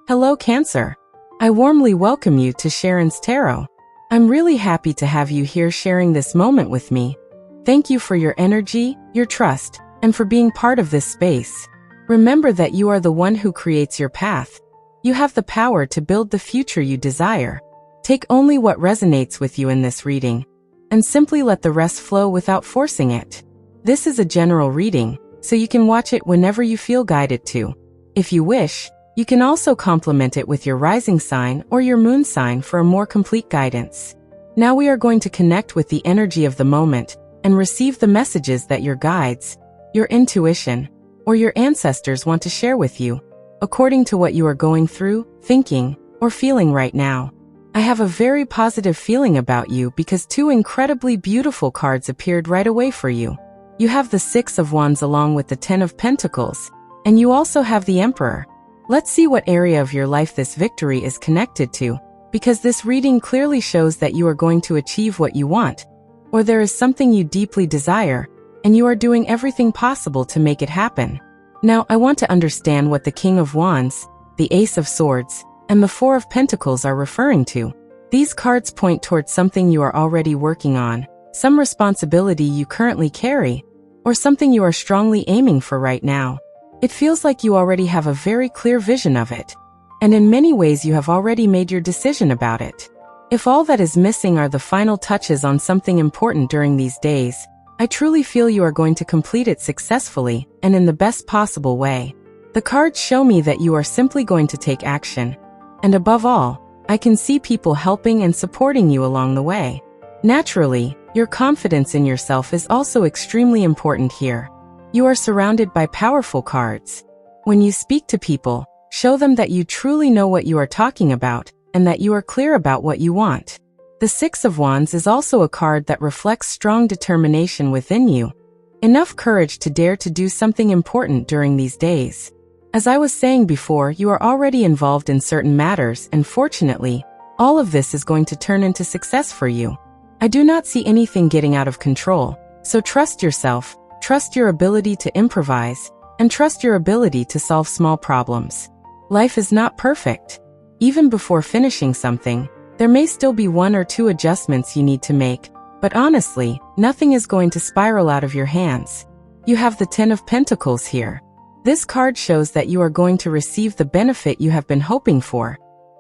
Hello, Cancer. I warmly welcome you to SHARO'N's Tarot. I'm really happy to have you here sharing this moment with me. Thank you for your energy, your trust, and for being part of this space. Remember that you are the one who creates your path. You have the power to build the future you desire. Take only what resonates with you in this reading, and simply let the rest flow without forcing it. This is a general reading, so you can watch it whenever you feel guided to. If you wish, you can also complement it with your rising sign or your moon sign for a more complete guidance. Now we are going to connect with the energy of the moment and receive the messages that your guides, your intuition, or your ancestors want to share with you, according to what you are going through, thinking, or feeling right now. I have a very positive feeling about you because two incredibly beautiful cards appeared right away for you. You have the Six of Wands along with the Ten of Pentacles, and you also have the Emperor. Let's see what area of your life this victory is connected to, because this reading clearly shows that you are going to achieve what you want, or there is something you deeply desire, and you are doing everything possible to make it happen. Now, I want to understand what the King of Wands, the Ace of Swords, and the Four of Pentacles are referring to. These cards point towards something you are already working on, some responsibility you currently carry, or something you are strongly aiming for right now. It feels like you already have a very clear vision of it, and in many ways you have already made your decision about it. If all that is missing are the final touches on something important during these days, I truly feel you are going to complete it successfully and in the best possible way. The cards show me that you are simply going to take action, and above all, I can see people helping and supporting you along the way. Naturally, your confidence in yourself is also extremely important here. You are surrounded by powerful cards. When you speak to people, show them that you truly know what you are talking about and that you are clear about what you want. The Six of Wands is also a card that reflects strong determination within you. Enough courage to dare to do something important during these days. As I was saying before, you are already involved in certain matters, and fortunately, all of this is going to turn into success for you. I do not see anything getting out of control, so trust yourself, trust your ability to improvise, and trust your ability to solve small problems. Life is not perfect. Even before finishing something, there may still be one or two adjustments you need to make, but honestly, nothing is going to spiral out of your hands. You have the Ten of Pentacles here. This card shows that you are going to receive the benefit you have been hoping for,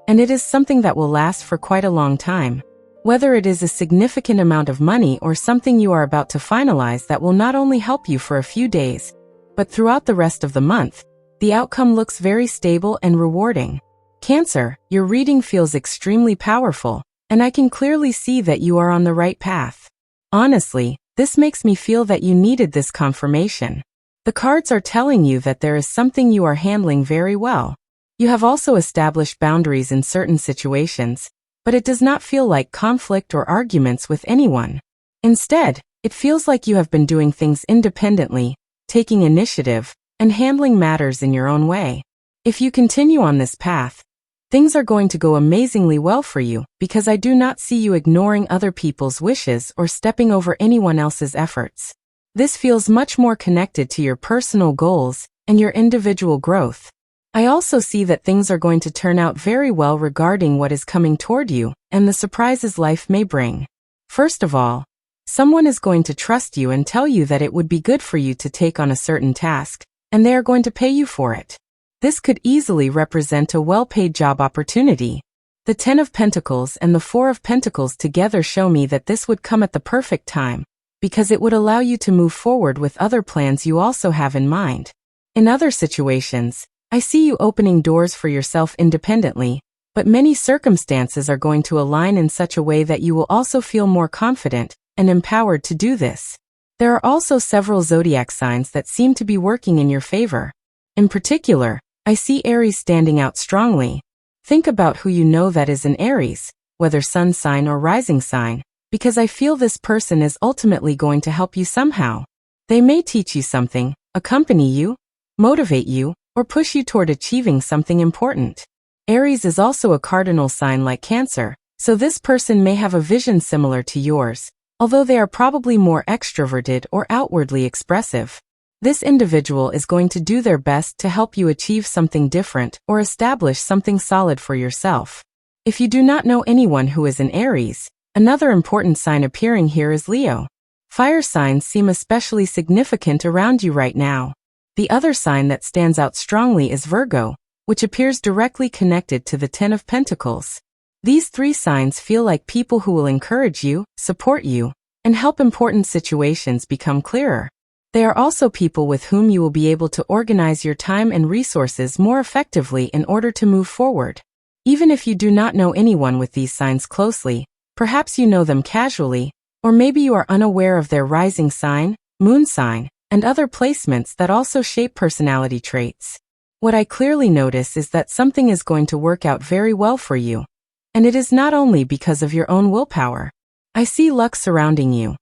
and it is something that will last for quite a long time. Whether it is a significant amount of money or something you are about to finalize that will not only help you for a few days, but throughout the rest of the month, the outcome looks very stable and rewarding. Cancer, your reading feels extremely powerful, and I can clearly see that you are on the right path. Honestly, this makes me feel that you needed this confirmation. The cards are telling you that there is something you are handling very well. You have also established boundaries in certain situations, but it does not feel like conflict or arguments with anyone. Instead, it feels like you have been doing things independently, taking initiative, and handling matters in your own way. If you continue on this path, things are going to go amazingly well for you, because I do not see you ignoring other people's wishes or stepping over anyone else's efforts. This feels much more connected to your personal goals and your individual growth. I also see that things are going to turn out very well regarding what is coming toward you and the surprises life may bring. First of all, someone is going to trust you and tell you that it would be good for you to take on a certain task, and they are going to pay you for it. This could easily represent a well-paid job opportunity. The Ten of Pentacles and the Four of Pentacles together show me that this would come at the perfect time, because it would allow you to move forward with other plans you also have in mind. In other situations, I see you opening doors for yourself independently, but many circumstances are going to align in such a way that you will also feel more confident and empowered to do this. There are also several zodiac signs that seem to be working in your favor. In particular, I see Aries standing out strongly. Think about who you know that is an Aries, whether sun sign or rising sign, because I feel this person is ultimately going to help you somehow. They may teach you something, accompany you, motivate you, or push you toward achieving something important. Aries is also a cardinal sign like Cancer, so this person may have a vision similar to yours, although they are probably more extroverted or outwardly expressive. This individual is going to do their best to help you achieve something different or establish something solid for yourself. If you do not know anyone who is an Aries, another important sign appearing here is Leo. Fire signs seem especially significant around you right now. The other sign that stands out strongly is Virgo, which appears directly connected to the Ten of Pentacles. These three signs feel like people who will encourage you, support you, and help important situations become clearer. They are also people with whom you will be able to organize your time and resources more effectively in order to move forward. Even if you do not know anyone with these signs closely, perhaps you know them casually, or maybe you are unaware of their rising sign, moon sign, and other placements that also shape personality traits. What I clearly notice is that something is going to work out very well for you. And it is not only because of your own willpower. I see luck surrounding you,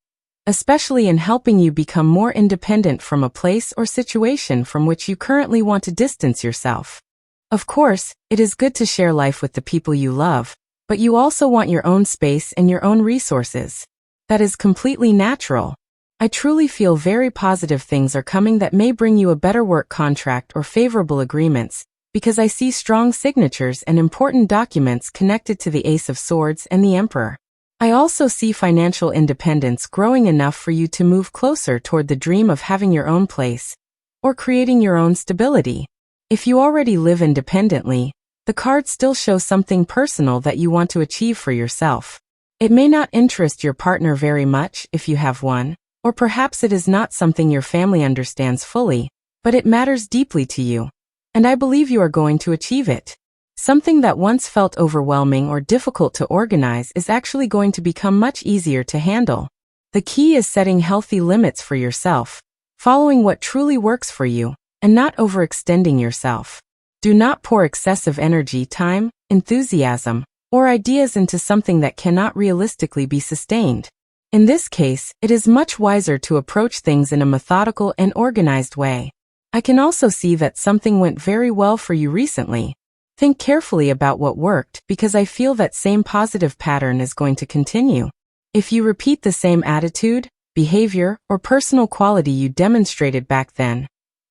especially in helping you become more independent from a place or situation from which you currently want to distance yourself. Of course, it is good to share life with the people you love, but you also want your own space and your own resources. That is completely natural. I truly feel very positive things are coming that may bring you a better work contract or favorable agreements, because I see strong signatures and important documents connected to the Ace of Swords and the Emperor. I also see financial independence growing enough for you to move closer toward the dream of having your own place, or creating your own stability. If you already live independently, the cards still show something personal that you want to achieve for yourself. It may not interest your partner very much if you have one, or perhaps it is not something your family understands fully, but it matters deeply to you. And I believe you are going to achieve it. Something that once felt overwhelming or difficult to organize is actually going to become much easier to handle. The key is setting healthy limits for yourself, following what truly works for you, and not overextending yourself. Do not pour excessive energy, time, enthusiasm, or ideas into something that cannot realistically be sustained. In this case, it is much wiser to approach things in a methodical and organized way. I can also see that something went very well for you recently. Think carefully about what worked, because I feel that same positive pattern is going to continue. If you repeat the same attitude, behavior, or personal quality you demonstrated back then,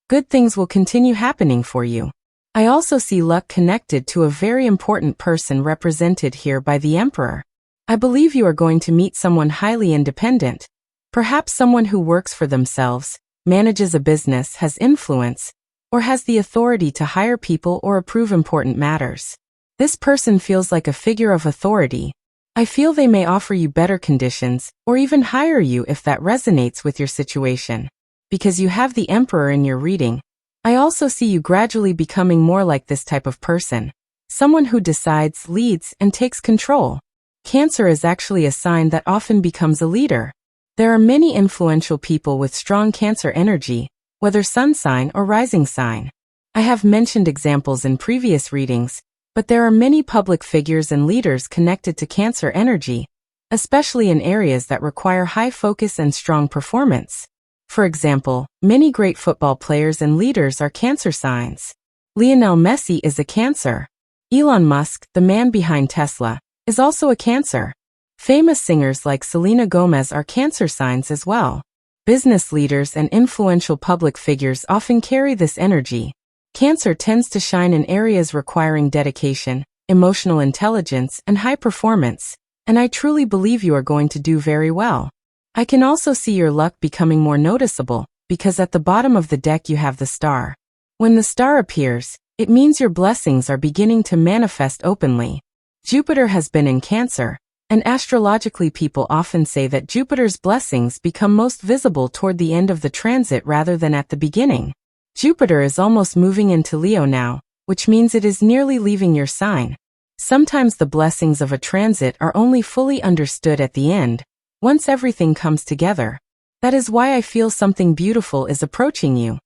good things will continue happening for you. I also see luck connected to a very important person represented here by the Emperor. I believe you are going to meet someone highly independent, perhaps someone who works for themselves, manages a business, has influence, or has the authority to hire people or approve important matters. This person feels like a figure of authority. I feel they may offer you better conditions, or even hire you if that resonates with your situation. Because you have the Emperor in your reading, I also see you gradually becoming more like this type of person. Someone who decides, leads, and takes control. Cancer is actually a sign that often becomes a leader. There are many influential people with strong Cancer energy, whether sun sign or rising sign. I have mentioned examples in previous readings, but there are many public figures and leaders connected to Cancer energy, especially in areas that require high focus and strong performance. For example, many great football players and leaders are Cancer signs. Lionel Messi is a Cancer. Elon Musk, the man behind Tesla, is also a Cancer. Famous singers like Selena Gomez are Cancer signs as well. Business leaders and influential public figures often carry this energy. Cancer tends to shine in areas requiring dedication, emotional intelligence, and high performance, and I truly believe you are going to do very well. I can also see your luck becoming more noticeable, because at the bottom of the deck you have the star. When the star appears, it means your blessings are beginning to manifest openly. Jupiter has been in Cancer, and astrologically people often say that Jupiter's blessings become most visible toward the end of the transit rather than at the beginning. Jupiter is almost moving into Leo now, which means it is nearly leaving your sign. Sometimes the blessings of a transit are only fully understood at the end, once everything comes together. That is why I feel something beautiful is approaching you.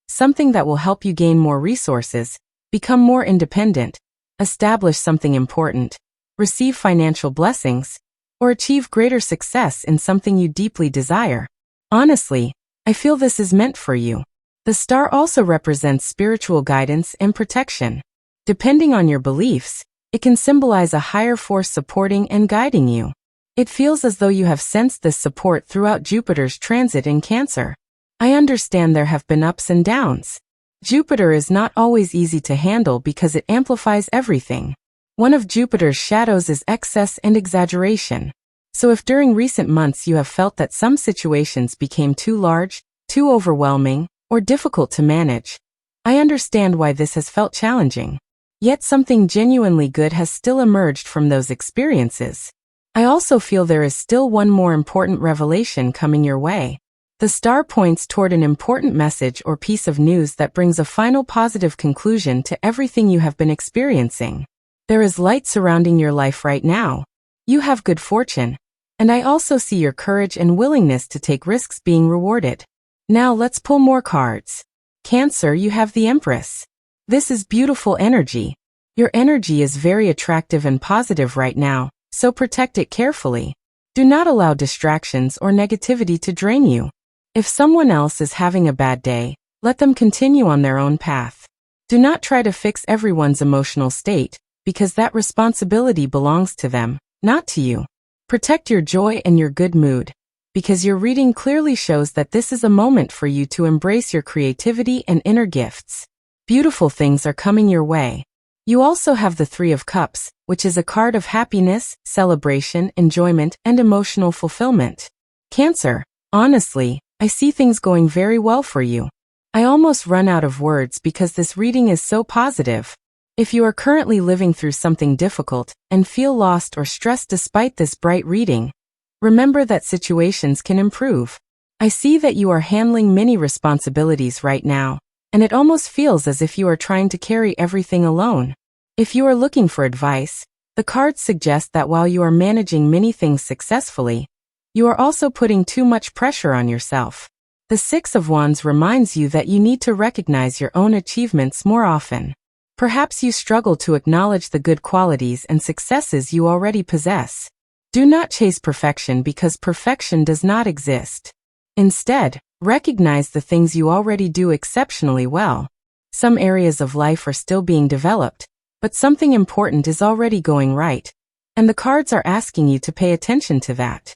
Something that will help you gain more resources, become more independent, establish something important, receive financial blessings, or achieve greater success in something you deeply desire. Honestly, I feel this is meant for you. The star also represents spiritual guidance and protection. Depending on your beliefs, it can symbolize a higher force supporting and guiding you. It feels as though you have sensed this support throughout Jupiter's transit in Cancer. I understand there have been ups and downs. Jupiter is not always easy to handle because it amplifies everything. One of Jupiter's shadows is excess and exaggeration. So if during recent months you have felt that some situations became too large, too overwhelming, or difficult to manage, I understand why this has felt challenging. Yet something genuinely good has still emerged from those experiences. I also feel there is still one more important revelation coming your way. The star points toward an important message or piece of news that brings a final positive conclusion to everything you have been experiencing. There is light surrounding your life right now. You have good fortune, and I also see your courage and willingness to take risks being rewarded. Now let's pull more cards. Cancer, you have the Empress. This is beautiful energy. Your energy is very attractive and positive right now, so protect it carefully. Do not allow distractions or negativity to drain you. If someone else is having a bad day, let them continue on their own path. Do not try to fix everyone's emotional state, because that responsibility belongs to them, not to you. Protect your joy and your good mood, because your reading clearly shows that this is a moment for you to embrace your creativity and inner gifts. Beautiful things are coming your way. You also have the Three of Cups, which is a card of happiness, celebration, enjoyment, and emotional fulfillment. Cancer, honestly, I see things going very well for you. I almost run out of words because this reading is so positive. If you are currently living through something difficult and feel lost or stressed despite this bright reading, remember that situations can improve. I see that you are handling many responsibilities right now, and it almost feels as if you are trying to carry everything alone. If you are looking for advice, the cards suggest that while you are managing many things successfully, you are also putting too much pressure on yourself. The Six of Wands reminds you that you need to recognize your own achievements more often. Perhaps you struggle to acknowledge the good qualities and successes you already possess. Do not chase perfection because perfection does not exist. Instead, recognize the things you already do exceptionally well. Some areas of life are still being developed, but something important is already going right, and the cards are asking you to pay attention to that.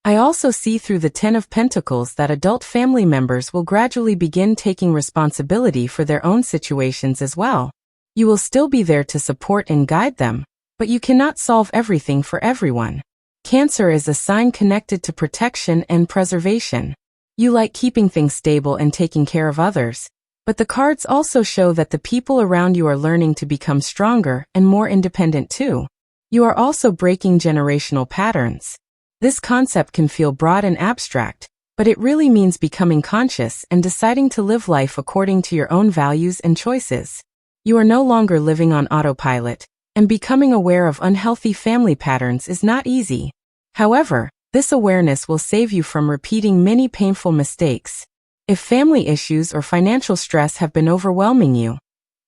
I also see through the Ten of Pentacles that adult family members will gradually begin taking responsibility for their own situations as well. You will still be there to support and guide them, but you cannot solve everything for everyone. Cancer is a sign connected to protection and preservation. You like keeping things stable and taking care of others, but the cards also show that the people around you are learning to become stronger and more independent too. You are also breaking generational patterns. This concept can feel broad and abstract, but it really means becoming conscious and deciding to live life according to your own values and choices. You are no longer living on autopilot, and becoming aware of unhealthy family patterns is not easy. However, this awareness will save you from repeating many painful mistakes. If family issues or financial stress have been overwhelming you,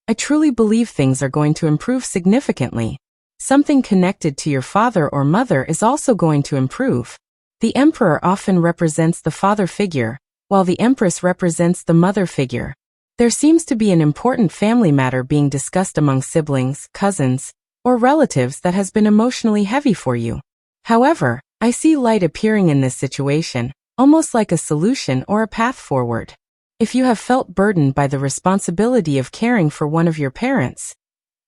I truly believe things are going to improve significantly. Something connected to your father or mother is also going to improve. The Emperor often represents the father figure, while the Empress represents the mother figure. There seems to be an important family matter being discussed among siblings, cousins, or relatives that has been emotionally heavy for you. However, I see light appearing in this situation, almost like a solution or a path forward. If you have felt burdened by the responsibility of caring for one of your parents,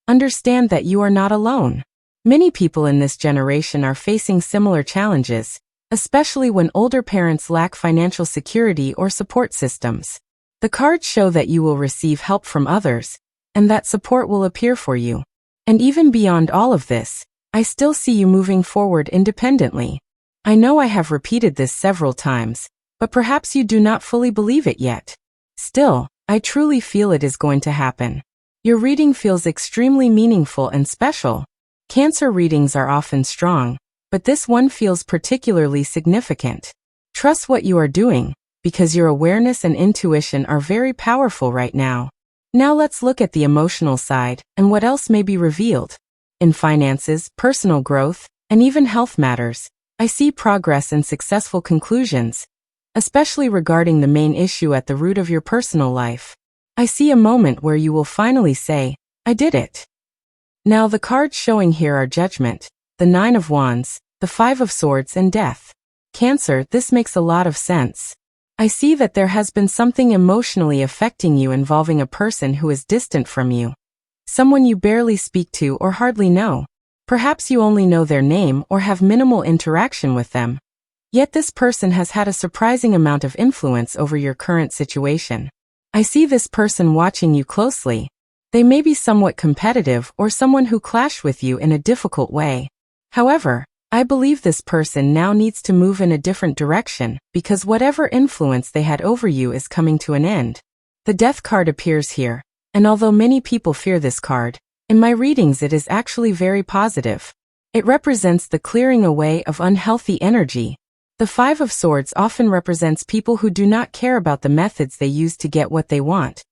understand that you are not alone. Many people in this generation are facing similar challenges, especially when older parents lack financial security or support systems. The cards show that you will receive help from others, and that support will appear for you. And even beyond all of this, I still see you moving forward independently. I know I have repeated this several times, but perhaps you do not fully believe it yet. Still, I truly feel it is going to happen. Your reading feels extremely meaningful and special. Cancer readings are often strong, but this one feels particularly significant. Trust what you are doing, because your awareness and intuition are very powerful right now. Now let's look at the emotional side and what else may be revealed. In finances, personal growth, and even health matters, I see progress and successful conclusions, especially regarding the main issue at the root of your personal life. I see a moment where you will finally say, I did it. Now the cards showing here are Judgment, the Nine of Wands, the Five of Swords and Death. Cancer, this makes a lot of sense. I see that there has been something emotionally affecting you involving a person who is distant from you. Someone you barely speak to or hardly know. Perhaps you only know their name or have minimal interaction with them. Yet this person has had a surprising amount of influence over your current situation. I see this person watching you closely. They may be somewhat competitive or someone who clashed with you in a difficult way. However, I believe this person now needs to move in a different direction because whatever influence they had over you is coming to an end. The Death card appears here, and although many people fear this card, in my readings it is actually very positive. It represents the clearing away of unhealthy energy. The Five of Swords often represents people who do not care about the methods they use to get what they want.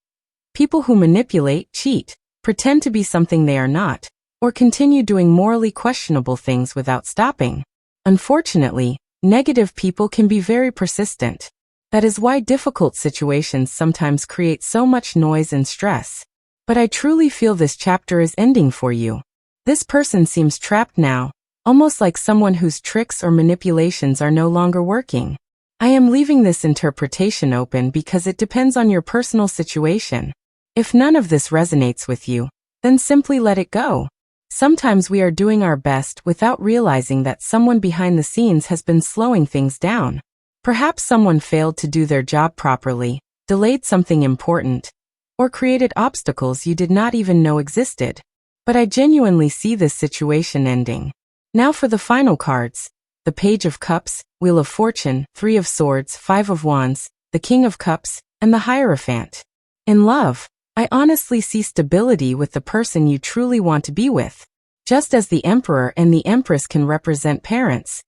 People who manipulate, cheat, pretend to be something they are not, or continue doing morally questionable things without stopping. Unfortunately, negative people can be very persistent. That is why difficult situations sometimes create so much noise and stress. But I truly feel this chapter is ending for you. This person seems trapped now, almost like someone whose tricks or manipulations are no longer working. I am leaving this interpretation open because it depends on your personal situation. If none of this resonates with you, then simply let it go. Sometimes we are doing our best without realizing that someone behind the scenes has been slowing things down. Perhaps someone failed to do their job properly, delayed something important, or created obstacles you did not even know existed. But I genuinely see this situation ending. Now for the final cards: the Page of Cups, Wheel of Fortune, Three of Swords, Five of Wands, the King of Cups, and the Hierophant. In love, I honestly see stability with the person you truly want to be with. Just as the Emperor and the Empress can represent parents,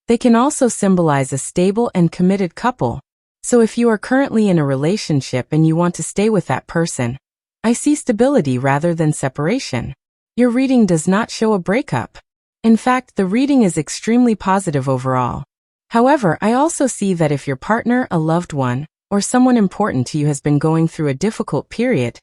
they can also symbolize a stable and committed couple. So if you are currently in a relationship and you want to stay with that person, I see stability rather than separation. Your reading does not show a breakup. In fact, the reading is extremely positive overall. However, I also see that if your partner, a loved one, or someone important to you has been going through a difficult period,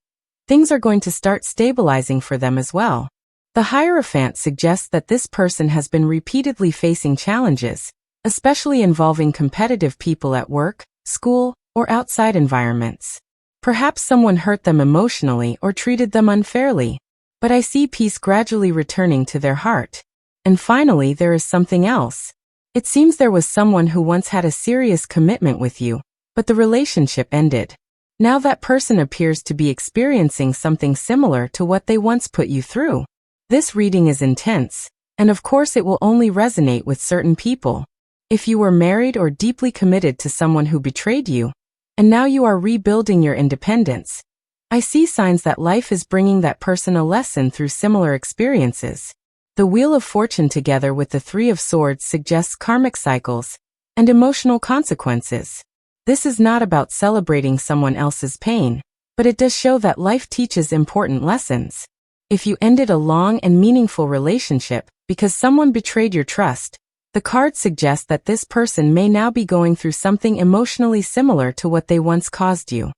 things are going to start stabilizing for them as well. The Hierophant suggests that this person has been repeatedly facing challenges, especially involving competitive people at work, school, or outside environments. Perhaps someone hurt them emotionally or treated them unfairly, but I see peace gradually returning to their heart. And finally, there is something else. It seems there was someone who once had a serious commitment with you, but the relationship ended. Now that person appears to be experiencing something similar to what they once put you through. This reading is intense, and of course it will only resonate with certain people. If you were married or deeply committed to someone who betrayed you, and now you are rebuilding your independence, I see signs that life is bringing that person a lesson through similar experiences. The Wheel of Fortune together with the Three of Swords suggests karmic cycles and emotional consequences. This is not about celebrating someone else's pain, but it does show that life teaches important lessons. If you ended a long and meaningful relationship because someone betrayed your trust, the cards suggest that this person may now be going through something emotionally similar to what they once caused you.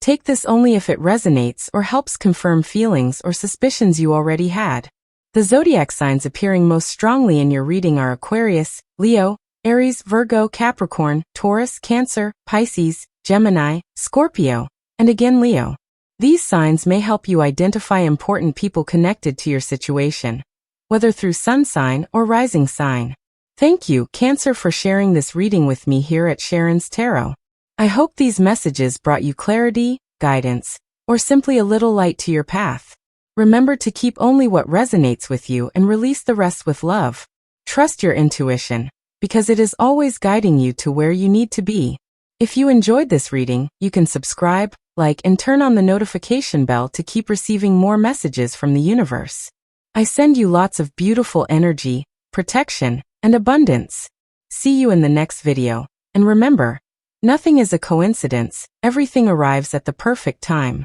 Take this only if it resonates or helps confirm feelings or suspicions you already had. The zodiac signs appearing most strongly in your reading are Aquarius, Leo, Aries, Virgo, Capricorn, Taurus, Cancer, Pisces, Gemini, Scorpio, and again Leo. These signs may help you identify important people connected to your situation, whether through sun sign or rising sign. Thank you, Cancer, for sharing this reading with me here at SHARO'N's Tarot. I hope these messages brought you clarity, guidance, or simply a little light to your path. Remember to keep only what resonates with you and release the rest with love. Trust your intuition, because it is always guiding you to where you need to be. If you enjoyed this reading, you can subscribe, like, and turn on the notification bell to keep receiving more messages from the universe. I send you lots of beautiful energy, protection, and abundance. See you in the next video, and remember, nothing is a coincidence, everything arrives at the perfect time.